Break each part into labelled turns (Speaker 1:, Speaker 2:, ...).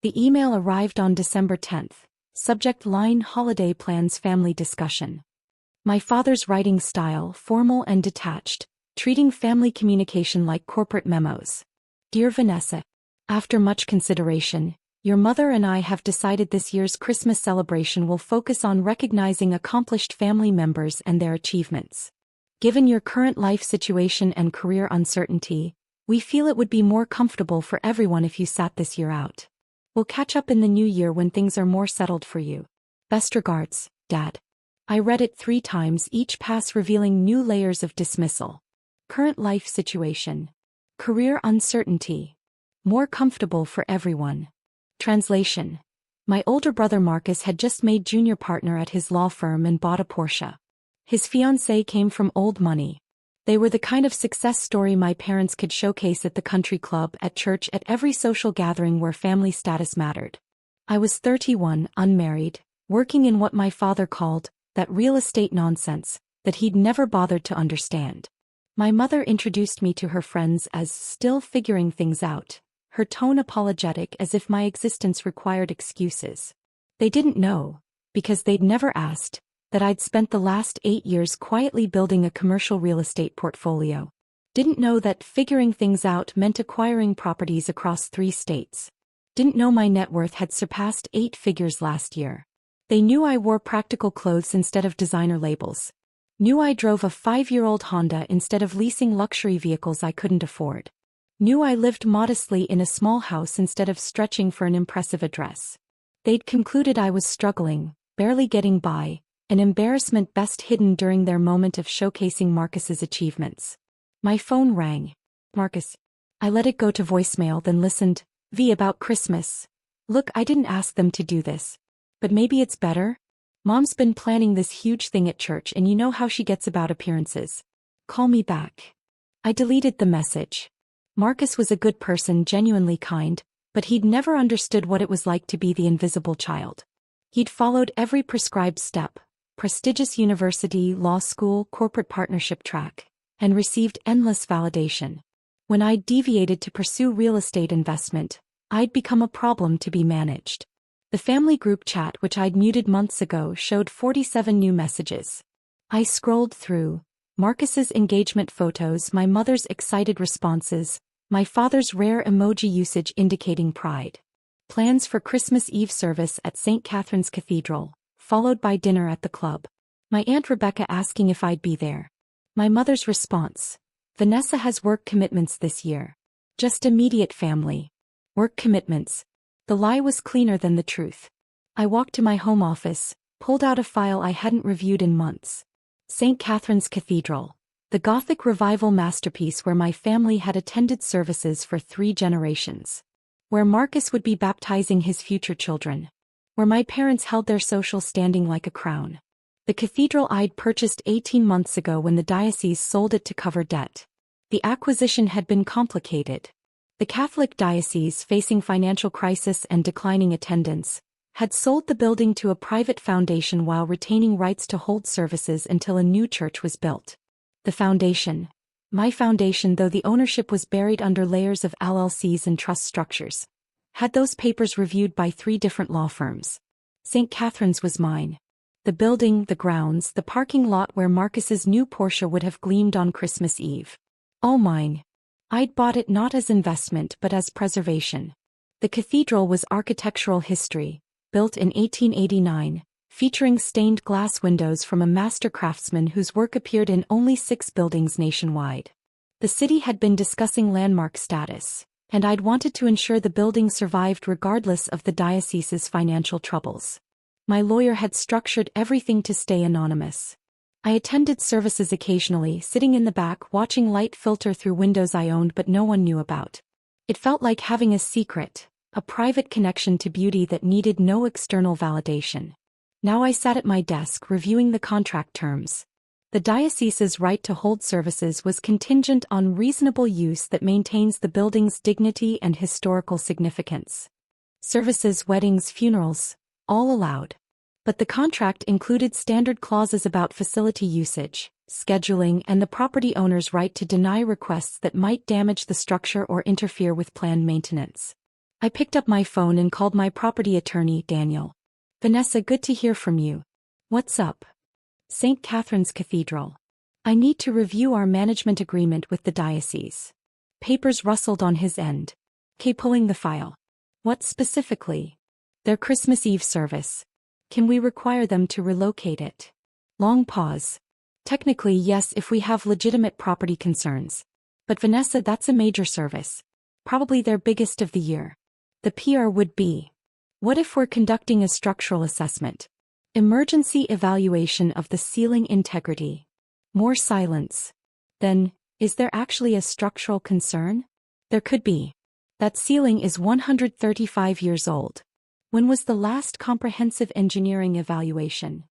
Speaker 1: The email arrived on December 10th. Subject line: Holiday Plans Family Discussion. My father's writing style: formal and detached, treating family communication like corporate memos. Dear Vanessa, after much consideration, your mother and I have decided this year's Christmas celebration will focus on recognizing accomplished family members and their achievements. Given your current life situation and career uncertainty, we feel it would be more comfortable for everyone if you sat this year out. We'll catch up in the new year when things are more settled for you. Best regards, Dad. I read it 3 times, each pass revealing new layers of dismissal. Current life situation. Career uncertainty. More comfortable for everyone. Translation. My older brother Marcus had just made junior partner at his law firm and bought a Porsche. His fiancée came from old money. They were the kind of success story my parents could showcase at the country club, at church, at every social gathering where family status mattered. I was 31, unmarried, working in what my father called that real estate nonsense that he'd never bothered to understand. My mother introduced me to her friends as still figuring things out, her tone apologetic as if my existence required excuses. They didn't know, because they'd never asked, that I'd spent the last 8 years quietly building a commercial real estate portfolio. Didn't know that figuring things out meant acquiring properties across 3 states. Didn't know my net worth had surpassed 8 figures last year. They knew I wore practical clothes instead of designer labels. Knew I drove a 5-year-old Honda instead of leasing luxury vehicles I couldn't afford. Knew I lived modestly in a small house instead of stretching for an impressive address. They'd concluded I was struggling, barely getting by, an embarrassment best hidden during their moment of showcasing Marcus's achievements. My phone rang. Marcus. I let it go to voicemail, then listened. V, about Christmas. Look, I didn't ask them to do this. But maybe it's better? Mom's been planning this huge thing at church, and you know how she gets about appearances. Call me back. I deleted the message. Marcus was a good person, genuinely kind, but he'd never understood what it was like to be the invisible child. He'd followed every prescribed step, prestigious university, law school, corporate partnership track, and received endless validation. When I'd deviated to pursue real estate investment, I'd become a problem to be managed. The family group chat, which I'd muted months ago, showed 47 new messages. I scrolled through Marcus's engagement photos, my mother's excited responses, my father's rare emoji usage indicating pride. Plans for Christmas Eve service at St. Catherine's Cathedral, followed by dinner at the club. My Aunt Rebecca asking if I'd be there. My mother's response: Vanessa has work commitments this year. Just immediate family. Work commitments. The lie was cleaner than the truth. I walked to my home office, pulled out a file I hadn't reviewed in months. St. Catherine's Cathedral, the Gothic revival masterpiece where my family had attended services for 3 generations. Where Marcus would be baptizing his future children. Where my parents held their social standing like a crown. The cathedral I'd purchased 18 months ago when the diocese sold it to cover debt. The acquisition had been complicated. The Catholic diocese, facing financial crisis and declining attendance, had sold the building to a private foundation while retaining rights to hold services until a new church was built. The foundation, my foundation, though the ownership was buried under layers of LLCs and trust structures, had those papers reviewed by 3 different law firms. St. Catherine's was mine. The building, the grounds, the parking lot where Marcus's new Porsche would have gleamed on Christmas Eve. All mine. I'd bought it not as investment but as preservation. The cathedral was architectural history, built in 1889, featuring stained glass windows from a master craftsman whose work appeared in only 6 buildings nationwide. The city had been discussing landmark status, and I'd wanted to ensure the building survived regardless of the diocese's financial troubles. My lawyer had structured everything to stay anonymous. I attended services occasionally, sitting in the back watching light filter through windows I owned but no one knew about. It felt like having a secret, a private connection to beauty that needed no external validation. Now I sat at my desk reviewing the contract terms. The diocese's right to hold services was contingent on reasonable use that maintains the building's dignity and historical significance. Services, weddings, funerals, all allowed. But the contract included standard clauses about facility usage, scheduling, and the property owner's right to deny requests that might damage the structure or interfere with planned maintenance. I picked up my phone and called my property attorney, Daniel. Vanessa, good to hear from you. What's up? St. Catherine's Cathedral. I need to review our management agreement with the diocese. Papers rustled on his end. Kay pulling the file. What specifically? Their Christmas Eve service. Can we require them to relocate it? Long pause. Technically, yes, if we have legitimate property concerns. But Vanessa, that's a major service. Probably their biggest of the year. The PR would be. What if we're conducting a structural assessment? Emergency evaluation of the ceiling integrity. More silence. Then, is there actually a structural concern? There could be. That ceiling is 135 years old. When was the last comprehensive engineering evaluation?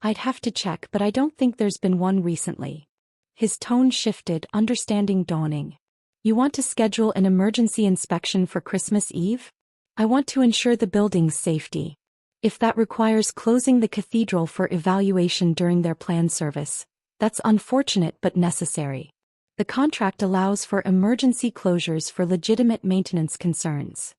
Speaker 1: I'd have to check, but I don't think there's been one recently. His tone shifted, understanding dawning. You want to schedule an emergency inspection for Christmas Eve? I want to ensure the building's safety. If that requires closing the cathedral for evaluation during their planned service, that's unfortunate but necessary. The contract allows for emergency closures for legitimate maintenance concerns.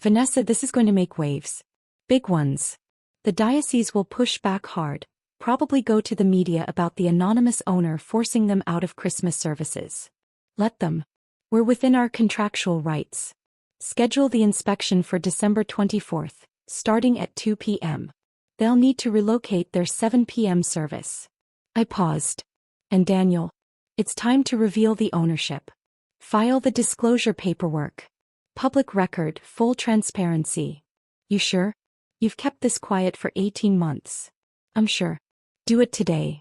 Speaker 1: Vanessa, this is going to make waves. Big ones. The diocese will push back hard, probably go to the media about the anonymous owner forcing them out of Christmas services. Let them. We're within our contractual rights. Schedule the inspection for December 24th, starting at 2 p.m. They'll need to relocate their 7 p.m. service. I paused. And Daniel. It's time to reveal the ownership. File the disclosure paperwork. Public record, full transparency. You sure? You've kept this quiet for 18 months. I'm sure. Do it today.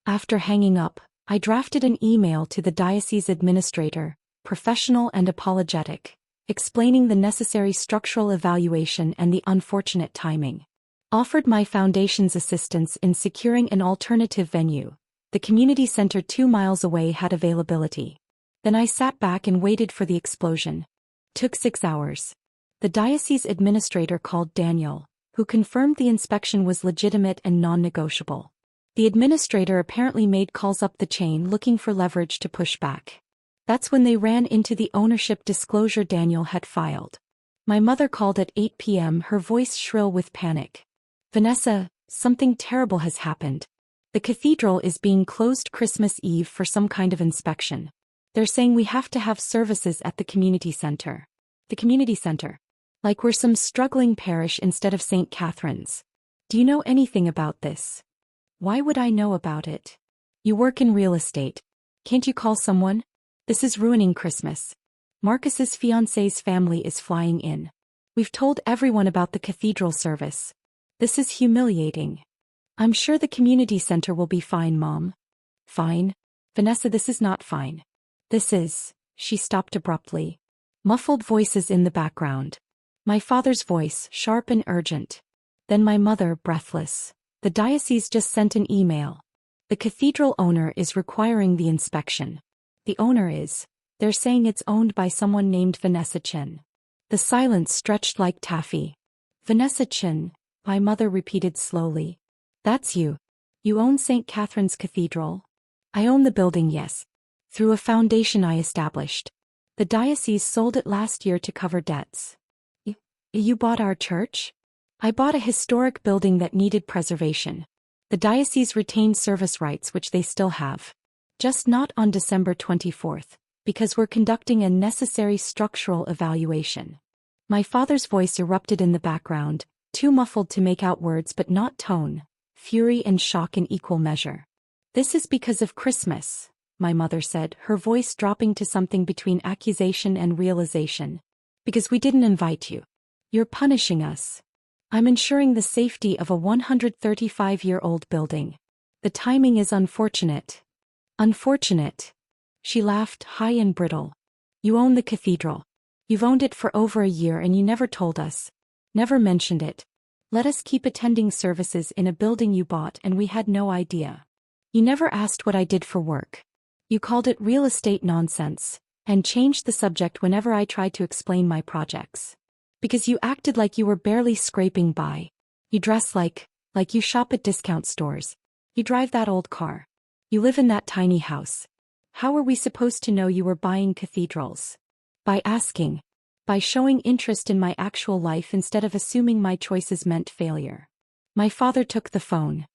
Speaker 1: After hanging up, I drafted an email to the diocese administrator, professional and apologetic, explaining the necessary structural evaluation and the unfortunate timing. Offered my foundation's assistance in securing an alternative venue. The community center 2 miles away had availability. Then I sat back and waited for the explosion. Took 6 hours. The diocese administrator called Daniel, who confirmed the inspection was legitimate and non-negotiable. The administrator apparently made calls up the chain looking for leverage to push back. That's when they ran into the ownership disclosure Daniel had filed. My mother called at 8 p.m., her voice shrill with panic. Vanessa, something terrible has happened. The cathedral is being closed Christmas Eve for some kind of inspection. They're saying we have to have services at the community center. The community center. Like we're some struggling parish instead of St. Catherine's. Do you know anything about this? Why would I know about it? You work in real estate. Can't you call someone? This is ruining Christmas. Marcus's fiancée's family is flying in. We've told everyone about the cathedral service. This is humiliating. I'm sure the community center will be fine, Mom. Fine? Vanessa, this is not fine. This is. She stopped abruptly. Muffled voices in the background. My father's voice, sharp and urgent. Then my mother, breathless. The diocese just sent an email. The cathedral owner is requiring the inspection. The owner is. They're saying it's owned by someone named Vanessa Chin. The silence stretched like taffy. Vanessa Chin, my mother repeated slowly. That's you. You own St. Catherine's Cathedral? I own the building, yes. Through a foundation I established. The diocese sold it last year to cover debts. You bought our church? I bought a historic building that needed preservation. The diocese retained service rights, which they still have. Just not on December 24th, because we're conducting a necessary structural evaluation. My father's voice erupted in the background, too muffled to make out words but not tone. Fury and shock in equal measure. This is because of Christmas, my mother said, her voice dropping to something between accusation and realization. Because we didn't invite you. You're punishing us. I'm ensuring the safety of a 135-year-old building. The timing is unfortunate. Unfortunate. She laughed, high and brittle. You own the cathedral. You've owned it for over a year and you never told us. Never mentioned it. Let us keep attending services in a building you bought and we had no idea. You never asked what I did for work. You called it real estate nonsense, and changed the subject whenever I tried to explain my projects. Because you acted like you were barely scraping by. You dress like you shop at discount stores. You drive that old car. You live in that tiny house. How were we supposed to know you were buying cathedrals? By asking. by showing interest in my actual life instead of assuming my choices meant failure. My father took the phone.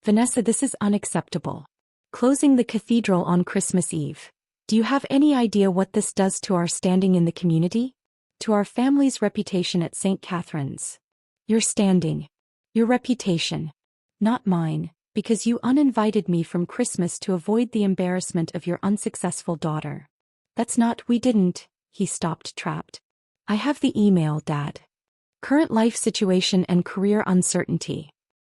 Speaker 1: Vanessa, this is unacceptable. Closing the cathedral on Christmas Eve. Do you have any idea what this does to our standing in the community? To our family's reputation at St. Catherine's? Your standing. Your reputation. Not mine, because you uninvited me from Christmas to avoid the embarrassment of your unsuccessful daughter. That's not, we didn't, he stopped trapped. I have the email, Dad. Current life situation and career uncertainty.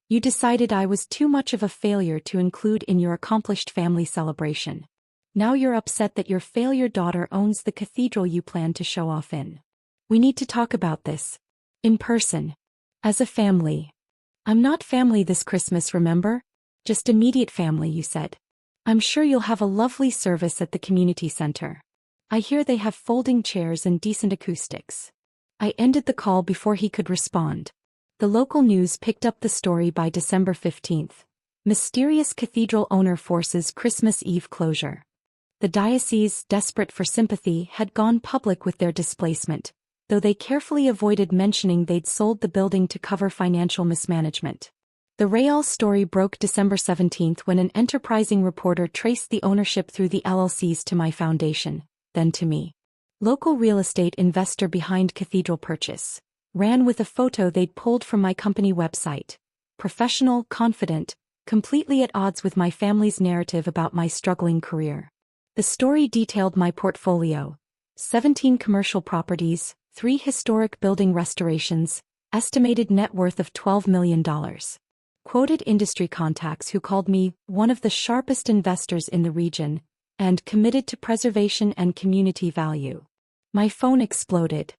Speaker 1: You decided I was too much of a failure to include in your accomplished family celebration. Now you're upset that your failure daughter owns the cathedral you plan to show off in. We need to talk about this. In person. As a family. I'm not family this Christmas, remember? Just immediate family, you said. I'm sure you'll have a lovely service at the community center. I hear they have folding chairs and decent acoustics. I ended the call before he could respond. The local news picked up the story by December 15th. Mysterious cathedral owner forces Christmas Eve closure. The diocese, desperate for sympathy, had gone public with their displacement, though they carefully avoided mentioning they'd sold the building to cover financial mismanagement. The Real story broke December 17th when an enterprising reporter traced the ownership through the LLCs to my foundation, then to me. Local real estate investor behind cathedral purchase. Ran with a photo they'd pulled from my company website. Professional, confident, completely at odds with my family's narrative about my struggling career. The story detailed my portfolio. 17 commercial properties, 3 historic building restorations, estimated net worth of $12 million. Quoted industry contacts who called me one of the sharpest investors in the region, and committed to preservation and community value. My phone exploded.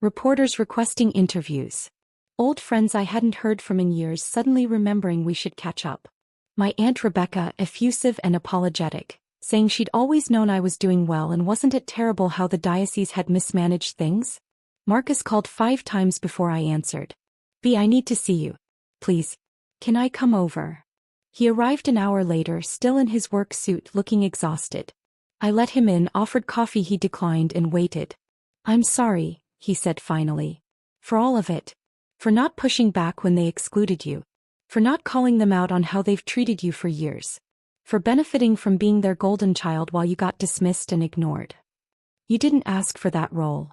Speaker 1: Reporters requesting interviews. Old friends I hadn't heard from in years suddenly remembering we should catch up. My Aunt Rebecca, effusive and apologetic, saying she'd always known I was doing well and wasn't it terrible how the diocese had mismanaged things? Marcus called 5 times before I answered. "B, I need to see you. Please. Can I come over?" He arrived an hour later, still in his work suit, looking exhausted. I let him in, offered coffee he declined, and waited. "I'm sorry," he said finally. "For all of it. For not pushing back when they excluded you. For not calling them out on how they've treated you for years. For benefiting from being their golden child while you got dismissed and ignored. You didn't ask for that role."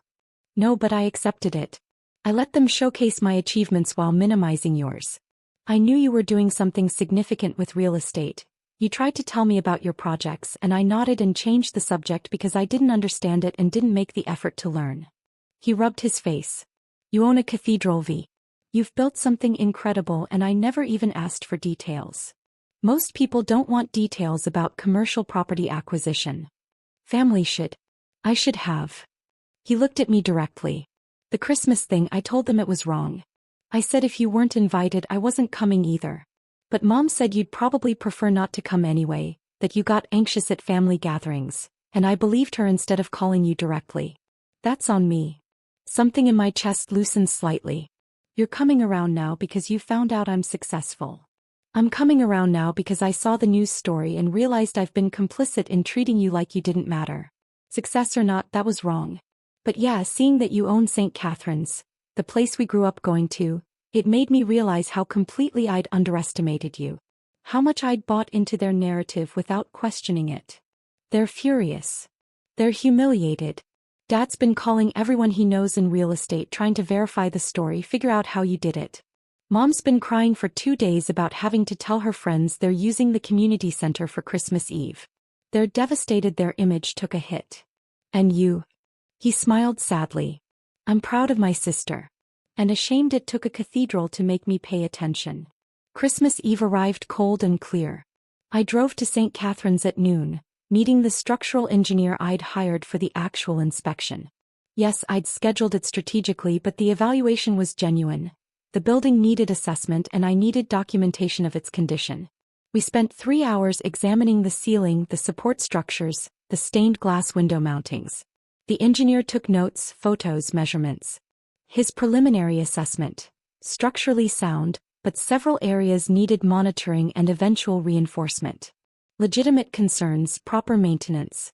Speaker 1: "No, but I accepted it. I let them showcase my achievements while minimizing yours. I knew you were doing something significant with real estate. You tried to tell me about your projects and I nodded and changed the subject because I didn't understand it and didn't make the effort to learn." He rubbed his face. "You own a cathedral, V. You've built something incredible and I never even asked for details. Most people don't want details about commercial property acquisition. Family should. I should have." He looked at me directly. "The Christmas thing, I told them it was wrong. I said if you weren't invited I wasn't coming either. But Mom said you'd probably prefer not to come anyway, that you got anxious at family gatherings, and I believed her instead of calling you directly. That's on me." Something in my chest loosened slightly. "You're coming around now because you found out I'm successful. I'm coming around now because I saw the news story and realized I've been complicit in treating you like you didn't matter. Success or not, that was wrong. But yeah, seeing that you own St. Catherine's, the place we grew up going to, it made me realize how completely I'd underestimated you. How much I'd bought into their narrative without questioning it. They're furious. They're humiliated. Dad's been calling everyone he knows in real estate trying to verify the story, figure out how you did it. Mom's been crying for 2 days about having to tell her friends they're using the community center for Christmas Eve. They're devastated their image took a hit. And you." He smiled sadly. "I'm proud of my sister. And ashamed it took a cathedral to make me pay attention." Christmas Eve arrived cold and clear. I drove to St. Catherine's at noon, meeting the structural engineer I'd hired for the actual inspection. Yes, I'd scheduled it strategically, but the evaluation was genuine. The building needed assessment and I needed documentation of its condition. We spent 3 hours examining the ceiling, the support structures, the stained glass window mountings. The engineer took notes, photos, measurements. His preliminary assessment. Structurally sound, but several areas needed monitoring and eventual reinforcement. Legitimate concerns, proper maintenance.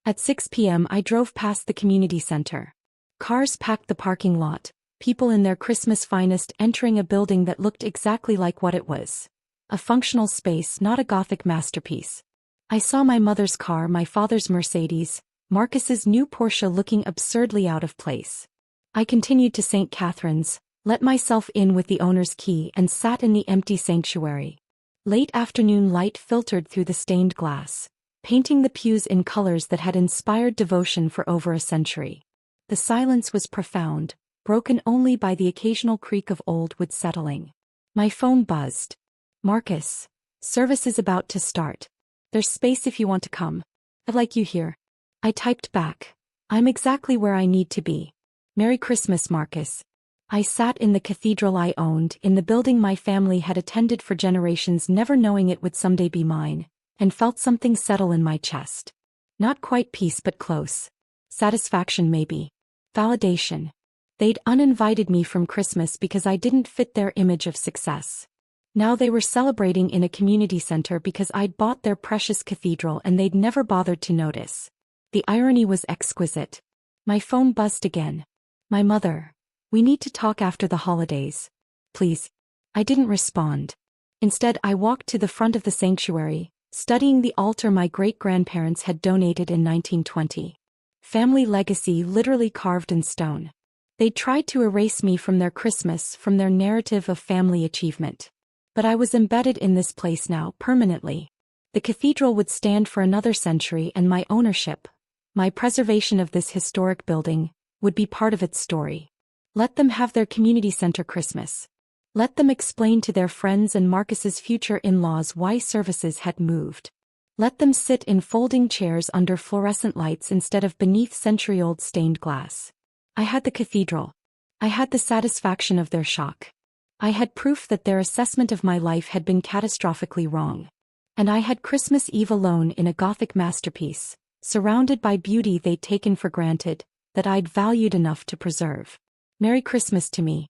Speaker 1: At 6 p.m. I drove past the community center. Cars packed the parking lot, people in their Christmas finest entering a building that looked exactly like what it was. A functional space, not a Gothic masterpiece. I saw my mother's car, my father's Mercedes, Marcus's new Porsche looking absurdly out of place. I continued to St. Catherine's, let myself in with the owner's key and sat in the empty sanctuary. Late afternoon light filtered through the stained glass, painting the pews in colors that had inspired devotion for over a century. The silence was profound, broken only by the occasional creak of old wood settling. My phone buzzed. Marcus, service is about to start. There's space if you want to come. I'd like you here. I typed back. I'm exactly where I need to be. Merry Christmas, Marcus. I sat in the cathedral I owned, in the building my family had attended for generations, never knowing it would someday be mine, and felt something settle in my chest. Not quite peace but close. Satisfaction maybe. Validation. They'd uninvited me from Christmas because I didn't fit their image of success. Now they were celebrating in a community center because I'd bought their precious cathedral and they'd never bothered to notice. The irony was exquisite. My phone buzzed again. My mother. We need to talk after the holidays. Please. I didn't respond. Instead, I walked to the front of the sanctuary, studying the altar my great-grandparents had donated in 1920. Family legacy literally carved in stone. They'd tried to erase me from their Christmas, from their narrative of family achievement. But I was embedded in this place now, permanently. The cathedral would stand for another century and my ownership, my preservation of this historic building, would be part of its story. Let them have their community center Christmas. Let them explain to their friends and Marcus's future in-laws why services had moved. Let them sit in folding chairs under fluorescent lights instead of beneath century-old stained glass. I had the cathedral. I had the satisfaction of their shock. I had proof that their assessment of my life had been catastrophically wrong. And I had Christmas Eve alone in a Gothic masterpiece, surrounded by beauty they'd taken for granted, that I'd valued enough to preserve. Merry Christmas to me.